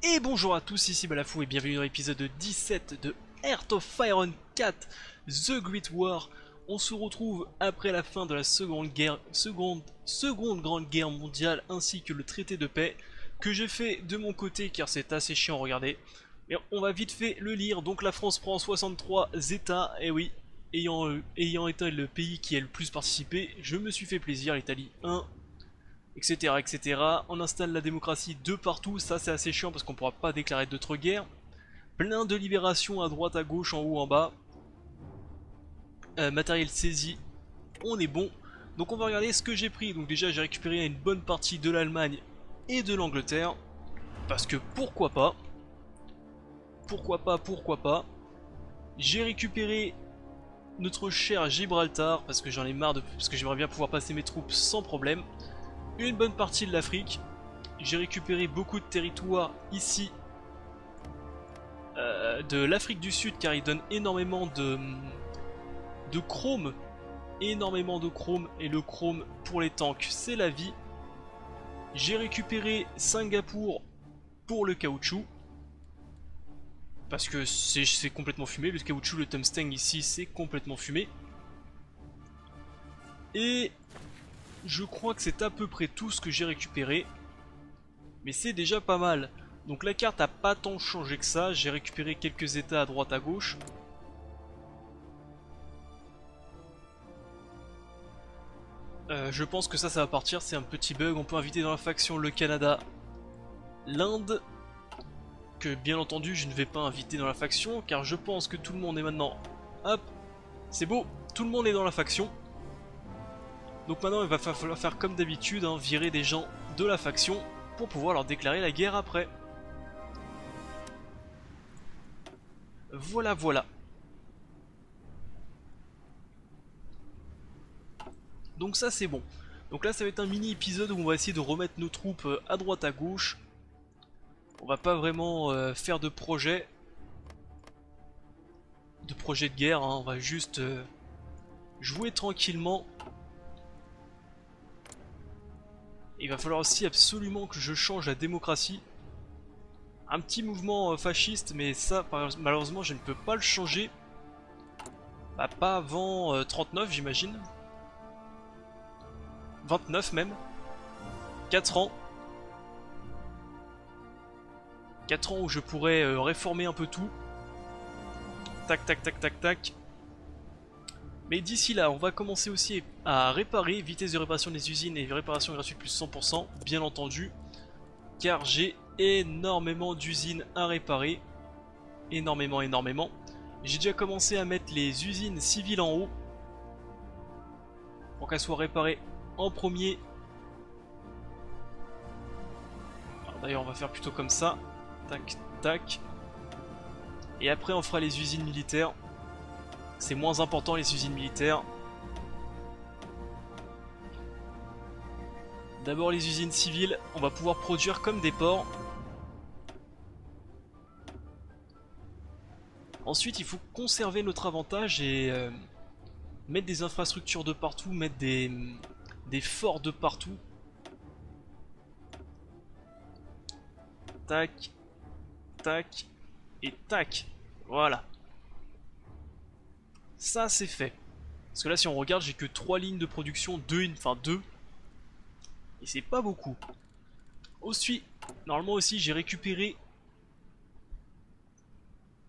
Et bonjour à tous, ici Balafou et bienvenue dans l'épisode 17 de Heart of Iron 4 The Great War. On se retrouve après la fin de la seconde grande guerre mondiale ainsi que le traité de paix que j'ai fait de mon côté car c'est assez chiant, regardez. Mais on va vite fait le lire. Donc la France prend 63 États, et oui, ayant été le pays qui a le plus participé, je me suis fait plaisir, l'Italie 1, etc., etc. On installe la démocratie de partout, ça c'est assez chiant parce qu'on pourra pas déclarer d'autres guerres. Plein de libérations à droite, à gauche, en haut, en bas. Matériel saisi, on est bon. Donc on va regarder ce que j'ai pris. Donc déjà j'ai récupéré une bonne partie de l'Allemagne et de l'Angleterre. Parce que pourquoi pas. Pourquoi pas, pourquoi pas. J'ai récupéré notre cher Gibraltar parce que j'en ai marre parce que j'aimerais bien pouvoir passer mes troupes sans problème. Une bonne partie de l'Afrique. J'ai récupéré beaucoup de territoires ici de l'Afrique du Sud car il donne énormément de chrome. Énormément de chrome et le chrome pour les tanks c'est la vie. J'ai récupéré Singapour pour le caoutchouc. Parce que c'est complètement fumé, le caoutchouc, le tungstène ici c'est complètement fumé. Et je crois que c'est à peu près tout ce que j'ai récupéré. Mais c'est déjà pas mal. Donc la carte a pas tant changé que ça, j'ai récupéré quelques états à droite à gauche. Je pense que ça va partir, c'est un petit bug. On peut inviter dans la faction le Canada, l'Inde, que bien entendu je ne vais pas inviter dans la faction, car je pense que tout le monde est maintenant... Hop, c'est beau, tout le monde est dans la faction. Donc maintenant il va falloir faire comme d'habitude, hein, virer des gens de la faction pour pouvoir leur déclarer la guerre après. Voilà, voilà. Donc ça c'est bon. Donc là ça va être un mini épisode où on va essayer de remettre nos troupes à droite à gauche. On va pas vraiment faire de projet. De guerre, hein. On va juste jouer tranquillement. Il va falloir aussi absolument que je change la démocratie. Un petit mouvement fasciste, mais ça malheureusement je ne peux pas le changer. Bah, pas avant 39 j'imagine. 29 même. 4 ans. 4 ans où je pourrais réformer un peu tout. Tac tac tac tac tac. Mais d'ici là, on va commencer aussi à réparer, vitesse de réparation des usines et réparation gratuite plus 100%, bien entendu. Car j'ai énormément d'usines à réparer. Énormément, énormément. J'ai déjà commencé à mettre les usines civiles en haut. Pour qu'elles soient réparées en premier. D'ailleurs, on va faire plutôt comme ça. Tac, tac. Et après, on fera les usines militaires. C'est moins important les usines militaires. D'abord les usines civiles, on va pouvoir produire comme des ports. Ensuite il faut conserver notre avantage et mettre des infrastructures de partout, mettre des forts de partout. Tac, tac et tac. Voilà. Ça c'est fait. Parce que là si on regarde j'ai que 3 lignes de production, 2, enfin 2. Et c'est pas beaucoup. Ensuite, normalement aussi j'ai récupéré...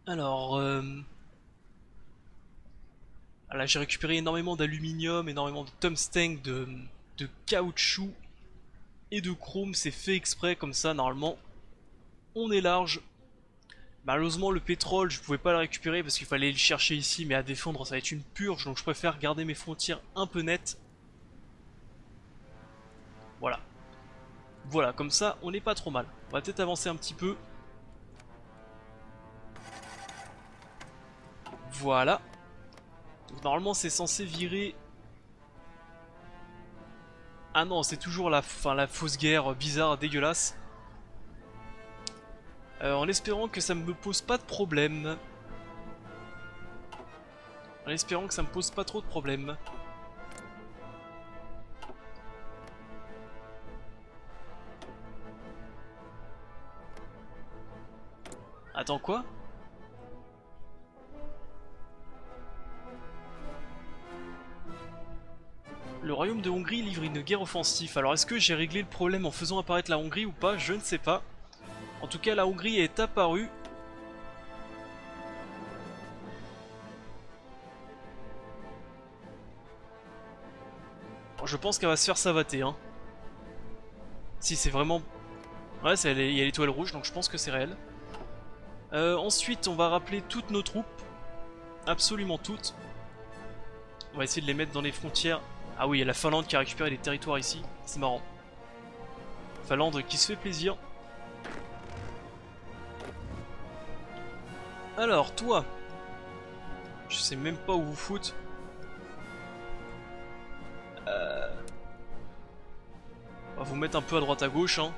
Alors... Là j'ai récupéré énormément d'aluminium, énormément de tungstène, de caoutchouc et de chrome, c'est fait exprès comme ça normalement. On est large. Malheureusement le pétrole je pouvais pas le récupérer parce qu'il fallait le chercher ici, mais à défendre ça va être une purge, donc je préfère garder mes frontières un peu nettes. Voilà. Voilà, comme ça on n'est pas trop mal. On va peut-être avancer un petit peu. Voilà. Donc, normalement c'est censé virer... Ah non, c'est toujours la fausse guerre bizarre, dégueulasse. En espérant que ça me pose pas de problème. En espérant que ça me pose pas trop de problème. Attends, quoi? Le royaume de Hongrie livre une guerre offensive. Alors est-ce que j'ai réglé le problème en faisant apparaître la Hongrie ou pas? Je ne sais pas. En tout cas, la Hongrie est apparue. Je pense qu'elle va se faire savater, hein. Si c'est vraiment... Ouais, il y a l'étoile rouge, donc je pense que c'est réel. Ensuite, on va rappeler toutes nos troupes. Absolument toutes. On va essayer de les mettre dans les frontières. Ah oui, il y a la Finlande qui a récupéré des territoires ici. C'est marrant. Finlande qui se fait plaisir. Alors, toi. Je sais même pas où vous foutre. On va vous mettre un peu à droite à gauche, hein.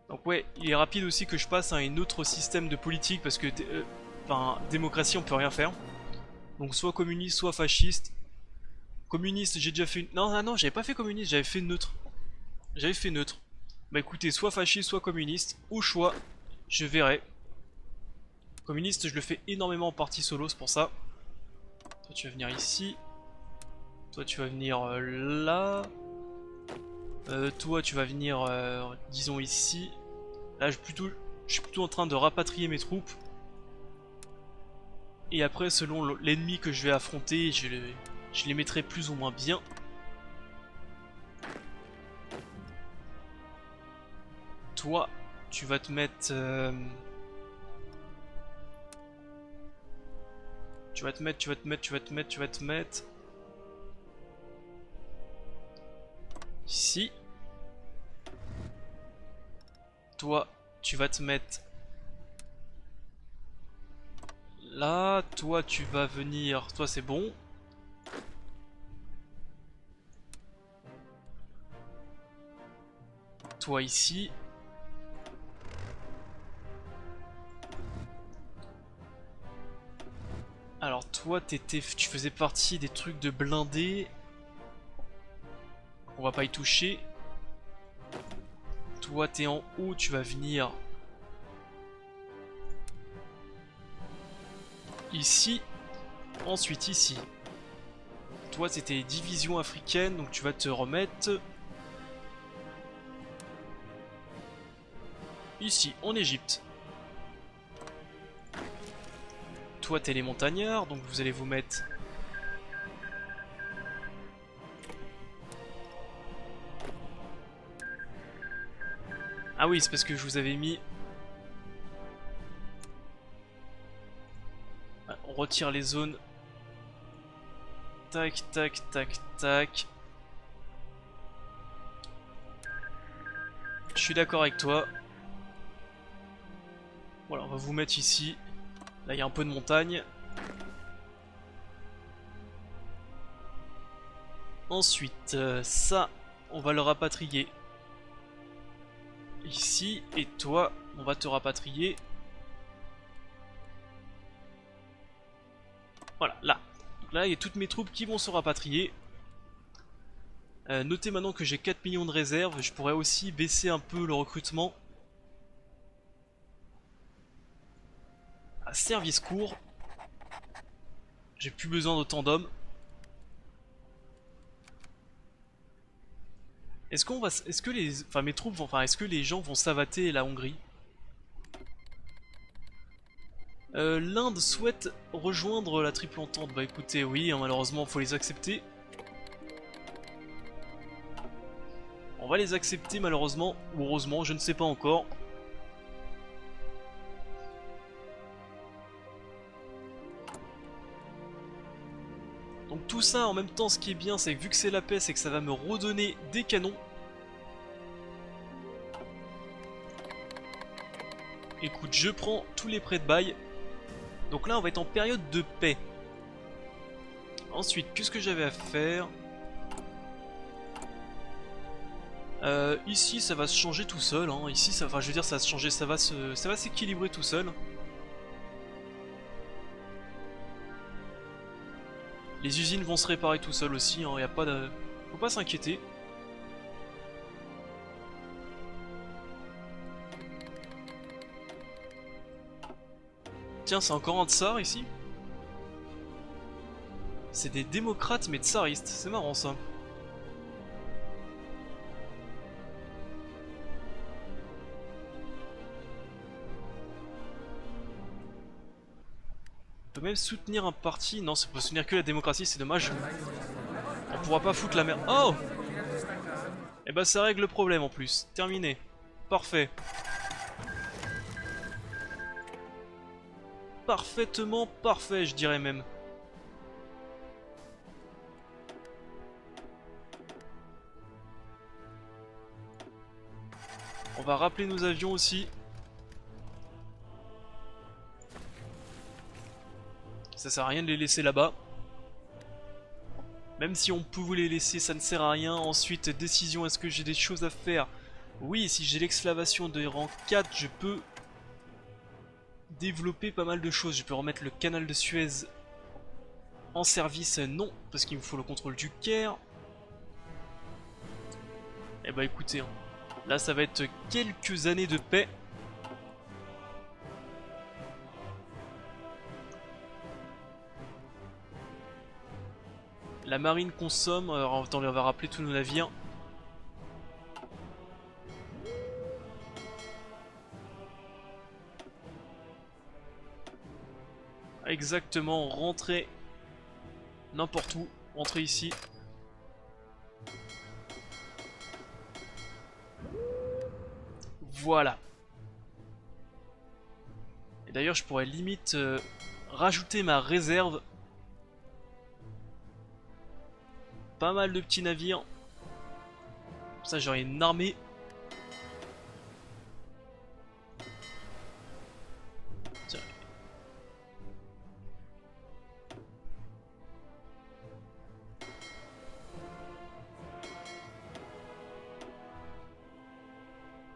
Donc ouais, il est rapide aussi que je passe à un autre système de politique parce que, enfin, démocratie on peut rien faire. Donc soit communiste, soit fasciste. Communiste, j'ai déjà fait une... Non, ah non, j'avais pas fait communiste, j'avais fait neutre. J'avais fait neutre. Bah écoutez, soit fasciste, soit communiste, au choix, je verrai. Communiste, je le fais énormément en partie solo, c'est pour ça. Toi tu vas venir ici. Toi tu vas venir là. Toi tu vas venir, disons ici. Là je suis plutôt en train de rapatrier mes troupes. Et après selon l'ennemi que je vais affronter, je les mettrai plus ou moins bien. Toi tu vas te mettre... Tu vas te mettre... Ici. Toi, tu vas te mettre... Là, toi tu vas venir... Toi c'est bon. Toi ici. Alors toi tu faisais partie des trucs de blindés. On va pas y toucher. Toi t'es en haut, tu vas venir ici. Ensuite ici. Toi c'était division africaine, donc tu vas te remettre ici, en Égypte. Toi t'es les montagnards, donc vous allez vous mettre... Ah oui, c'est parce que je vous avais mis... On retire les zones. Tac, tac, tac, tac. Je suis d'accord avec toi. Voilà, on va vous mettre ici. Là, il y a un peu de montagne. Ensuite, ça, on va le rapatrier ici. Et toi, on va te rapatrier. Voilà, là. Donc là, il y a toutes mes troupes qui vont se rapatrier. Notez maintenant que j'ai 4 millions de réserves. Je pourrais aussi baisser un peu le recrutement. À service court. J'ai plus besoin d'autant d'hommes. Est-ce que les, enfin mes troupes vont, enfin est-ce que les gens vont savater la Hongrie? L'Inde souhaite rejoindre la Triple Entente. Bah écoutez, oui, hein, malheureusement, faut les accepter. On va les accepter malheureusement, ou heureusement, je ne sais pas encore. Donc tout ça en même temps, ce qui est bien, c'est que vu que c'est la paix, c'est que ça va me redonner des canons. Écoute, je prends tous les prêts de bail. Donc là, on va être en période de paix. Ensuite, qu'est-ce que j'avais à faire? Ici, ça va se changer tout seul. Hein. Ici, ça, enfin, je veux dire, ça va se changer, ça va s'équilibrer tout seul. Les usines vont se réparer tout seuls aussi, hein, y a pas de... faut pas s'inquiéter. Tiens, c'est encore un tsar ici. C'est des démocrates mais tsaristes, c'est marrant ça. On peut même soutenir un parti. Non, c'est pour soutenir que la démocratie, c'est dommage. On pourra pas foutre la merde. Oh! Et bah ça règle le problème en plus. Terminé. Parfait. Parfaitement parfait, je dirais même. On va rappeler nos avions aussi. Ça sert à rien de les laisser là-bas. Même si on peut vous les laisser, ça ne sert à rien. Ensuite, décision, est-ce que j'ai des choses à faire? Oui, si j'ai l'exclavation de rang 4, je peux développer pas mal de choses. Je peux remettre le canal de Suez en service. Non, parce qu'il me faut le contrôle du Caire. Eh bah écoutez, hein, là ça va être quelques années de paix. La marine consomme, alors attendez, on va rappeler tous nos navires. Exactement, rentrer n'importe où, rentrer ici. Voilà. Et d'ailleurs je pourrais limite rajouter ma réserve. Pas mal de petits navires. Comme ça j'aurai une armée. Tiens.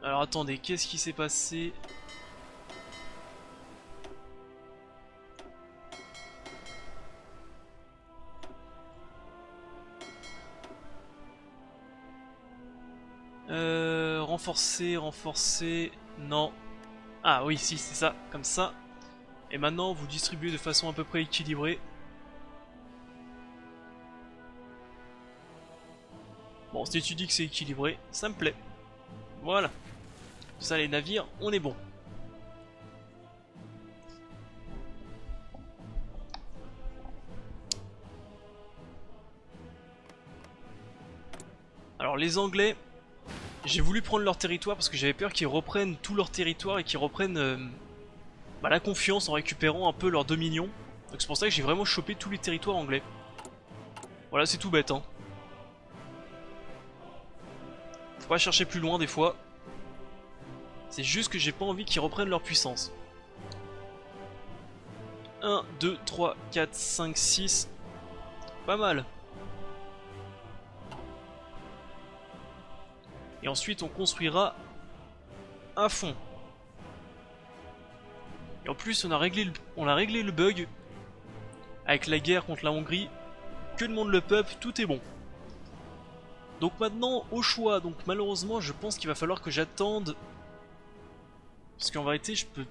Alors attendez, qu'est-ce qui s'est passé? Renforcer, renforcer, non. Ah oui, si, c'est ça, comme ça. Et maintenant, vous distribuez de façon à peu près équilibrée. Bon, si tu dis que c'est équilibré, ça me plaît. Voilà. Ça, les navires, on est bon. Alors, les Anglais... J'ai voulu prendre leur territoire parce que j'avais peur qu'ils reprennent tout leur territoire et qu'ils reprennent la confiance en récupérant un peu leur dominion. Donc c'est pour ça que j'ai vraiment chopé tous les territoires anglais. Voilà, c'est tout bête, hein. Faut pas chercher plus loin des fois. C'est juste que j'ai pas envie qu'ils reprennent leur puissance. 1, 2, 3, 4, 5, 6. Pas mal. Et ensuite on construira à fond. Et en plus on a réglé le bug avec la guerre contre la Hongrie. Que demande le peuple? Tout est bon. Donc maintenant au choix. Donc malheureusement je pense qu'il va falloir que j'attende. Parce qu'en vérité je peux...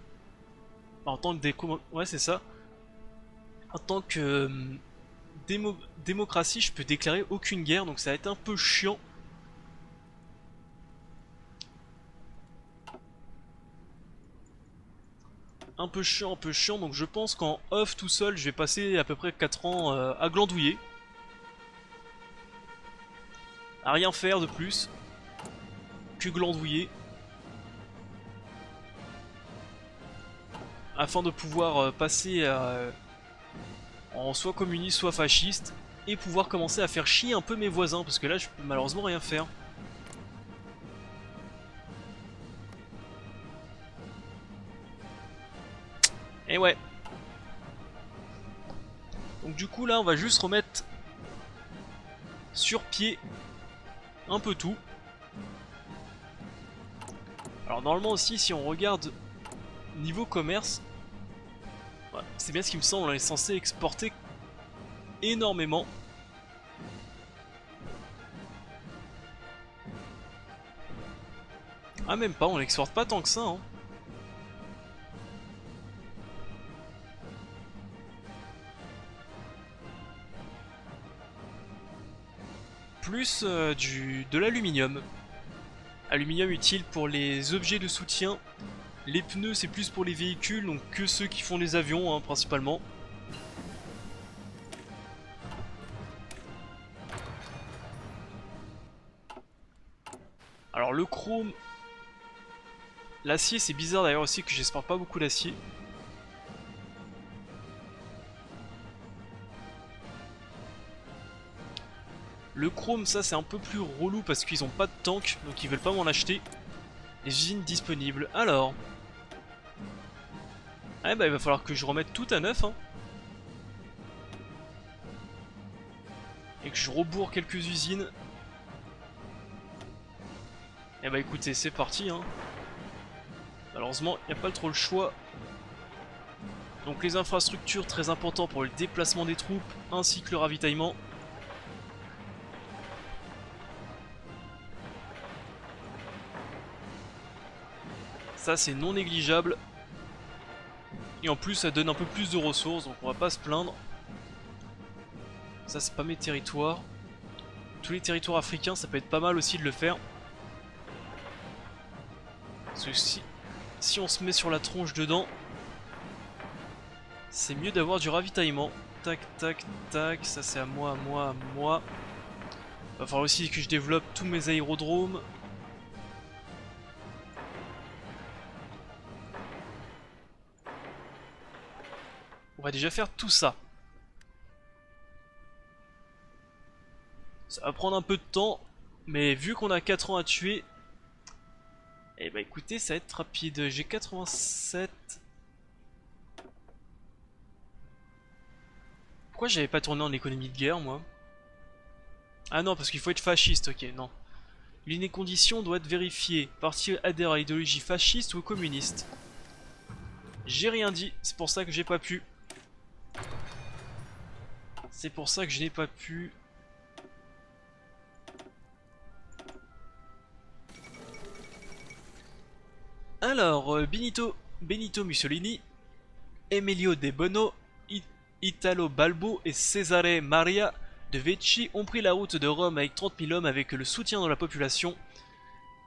En tant que ouais c'est ça. En tant que démocratie je peux déclarer aucune guerre. Donc ça va être un peu chiant. Un peu chiant, donc je pense qu'en off tout seul, je vais passer à peu près 4 ans à glandouiller. À rien faire de plus que glandouiller. Afin de pouvoir passer en soit communiste, soit fasciste. Et pouvoir commencer à faire chier un peu mes voisins, parce que là je peux malheureusement rien faire. Et ouais. Donc du coup là on va juste remettre sur pied un peu tout. Alors normalement aussi si on regarde niveau commerce, ouais, c'est bien ce qui me semble, on est censé exporter énormément. Ah même pas, on l'exporte pas tant que ça hein. Plus de l'aluminium. Aluminium utile pour les objets de soutien. Les pneus c'est plus pour les véhicules, donc que ceux qui font les avions hein, principalement. Alors le chrome... L'acier c'est bizarre d'ailleurs aussi que j'exporte pas beaucoup d'acier. Le chrome ça c'est un peu plus relou parce qu'ils ont pas de tank, donc ils veulent pas m'en acheter. Les usines disponibles, alors... Ah bah il va falloir que je remette tout à neuf hein. Et que je rebourre quelques usines. Et bah écoutez c'est parti hein. Malheureusement il n'y a pas trop le choix. Donc les infrastructures très importantes pour le déplacement des troupes ainsi que le ravitaillement. Ça c'est non négligeable. Et en plus ça donne un peu plus de ressources donc on va pas se plaindre. Ça c'est pas mes territoires. Tous les territoires africains ça peut être pas mal aussi de le faire. Parce que si on se met sur la tronche dedans, c'est mieux d'avoir du ravitaillement. Tac tac tac, ça c'est à moi, à moi, à moi. Va falloir aussi que je développe tous mes aérodromes. On va déjà faire tout ça. Ça va prendre un peu de temps, mais vu qu'on a 4 ans à tuer, eh bah écoutez, ça va être rapide. J'ai 87. Pourquoi j'avais pas tourné en économie de guerre, moi? Ah non, parce qu'il faut être fasciste, ok, non. L'une des conditions doit être vérifiée. Parti adhère à l'idéologie fasciste ou communiste. J'ai rien dit, c'est pour ça que j'ai pas pu. C'est pour ça que je n'ai pas pu. Alors, Benito Mussolini, Emilio De Bono, Italo Balbo et Cesare Maria de Vecchi ont pris la route de Rome avec 30 000 hommes avec le soutien de la population.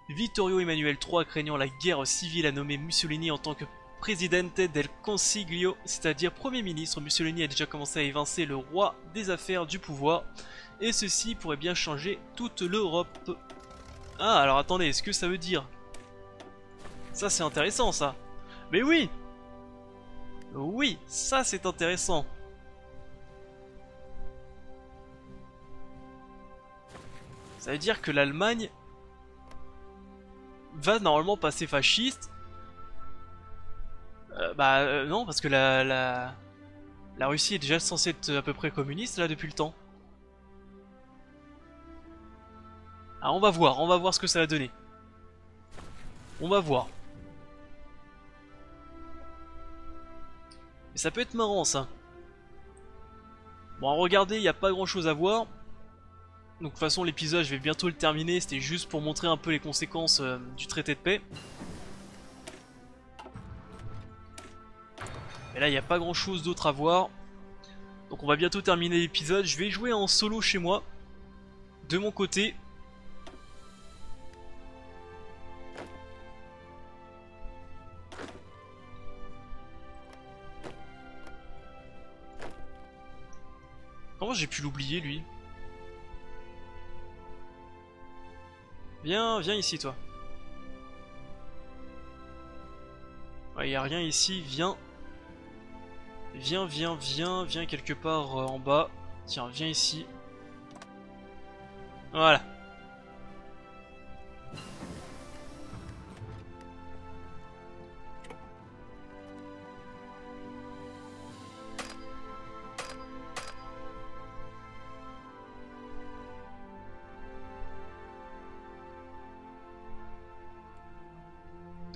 Vittorio Emmanuel III, craignant la guerre civile, a nommé Mussolini en tant que Presidente del Consiglio, c'est-à-dire Premier ministre. Mussolini a déjà commencé à évincer le roi des affaires du pouvoir, et ceci pourrait bien changer toute l'Europe. Ah, alors attendez, est-ce que ça veut dire... Ça c'est intéressant ça. Mais oui! Oui, ça c'est intéressant. Ça veut dire que l'Allemagne va normalement passer fasciste. Non, parce que la Russie est déjà censée être à peu près communiste là depuis le temps. Ah, on va voir ce que ça va donner. On va voir. Mais ça peut être marrant ça. Bon, regardez, il n'y a pas grand chose à voir. Donc de toute façon l'épisode je vais bientôt le terminer, c'était juste pour montrer un peu les conséquences du traité de paix. Et là il n'y a pas grand chose d'autre à voir. Donc on va bientôt terminer l'épisode, je vais jouer en solo chez moi. De mon côté. Comment j'ai pu l'oublier lui? Viens, viens ici toi. Ouais, y a rien ici, viens. Viens, viens, viens, viens quelque part en bas. Tiens, viens ici. Voilà.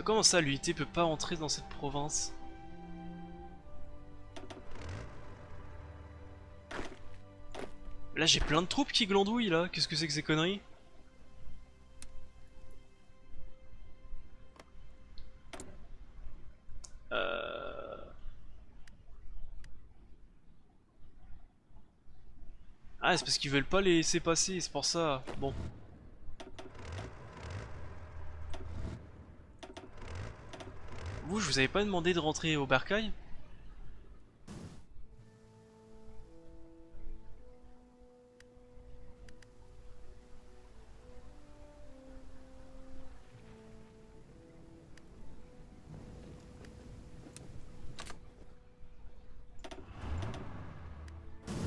Comment ça, l'unité peut pas entrer dans cette province? Là j'ai plein de troupes qui glandouillent là, qu'est-ce que c'est que ces conneries? Ah c'est parce qu'ils veulent pas les laisser passer, c'est pour ça. Bon. Vous, je vous avais pas demandé de rentrer au bercail?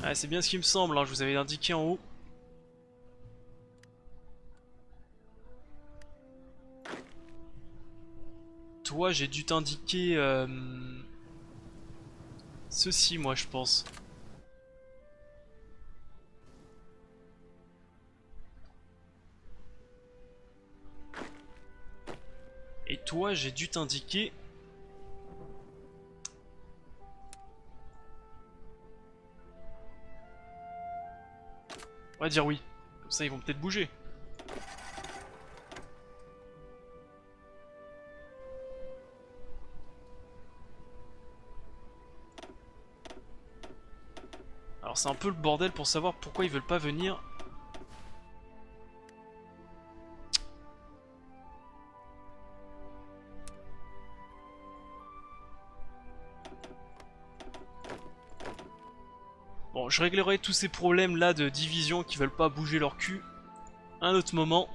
Ah, c'est bien ce qui me semble, hein, je vous avais indiqué en haut. Toi, j'ai dû t'indiquer ceci, moi, je pense. Et toi, j'ai dû t'indiquer... On va dire oui. Comme ça, ils vont peut-être bouger. Alors c'est un peu le bordel pour savoir pourquoi ils veulent pas venir. Bon, je réglerai tous ces problèmes là de division qui veulent pas bouger leur cul à un autre moment.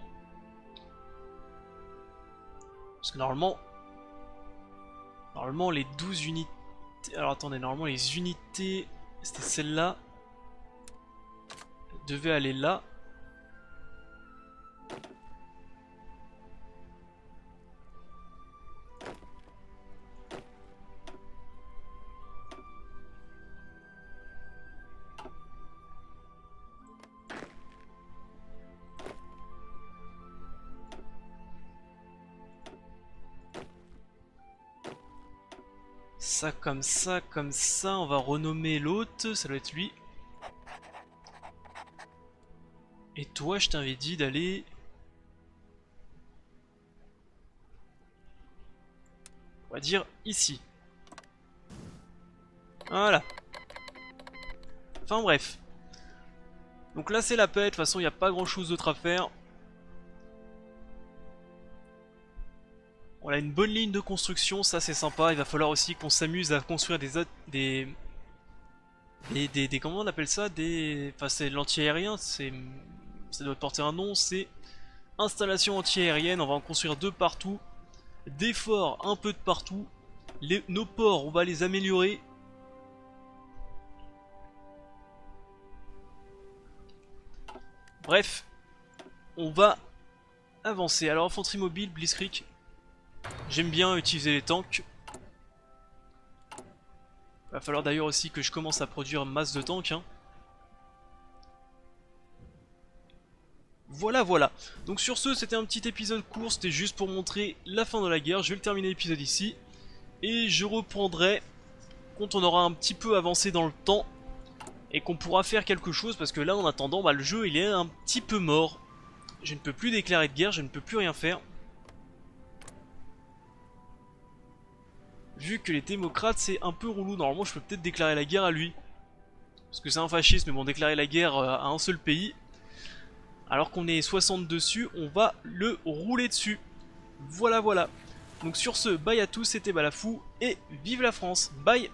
Parce que normalement les 12 unités... Alors attendez, normalement les unités... C'était celle-là. Devaient aller là. Ça, comme ça, on va renommer l'autre, ça doit être lui. Et toi, je t'avais dit d'aller... On va dire ici. Voilà. Enfin bref. Donc là c'est la paix, de toute façon il n'y a pas grand chose d'autre à faire. On a une bonne ligne de construction, ça c'est sympa. Il va falloir aussi qu'on s'amuse à construire des comment on appelle ça, enfin c'est l'anti-aérien, ça doit porter un nom, c'est installation anti-aérienne. On va en construire 2 partout, des forts un peu de partout. Nos ports on va les améliorer. Bref, on va avancer. Alors infanterie mobile, Blitzkrieg. J'aime bien utiliser les tanks. Va falloir d'ailleurs aussi que je commence à produire masse de tanks. Hein. Voilà, voilà. Donc sur ce, c'était un petit épisode court. C'était juste pour montrer la fin de la guerre. Je vais le terminer l'épisode ici. Et je reprendrai quand on aura un petit peu avancé dans le temps. Et qu'on pourra faire quelque chose. Parce que là, en attendant, bah, le jeu il est un petit peu mort. Je ne peux plus déclarer de guerre. Je ne peux plus rien faire. Vu que les démocrates c'est un peu relou, normalement je peux peut-être déclarer la guerre à lui. Parce que c'est un fasciste, mais bon, déclarer la guerre à un seul pays. Alors qu'on est 60 dessus, on va le rouler dessus. Voilà, voilà. Donc sur ce, bye à tous, c'était Balafou, et vive la France, bye.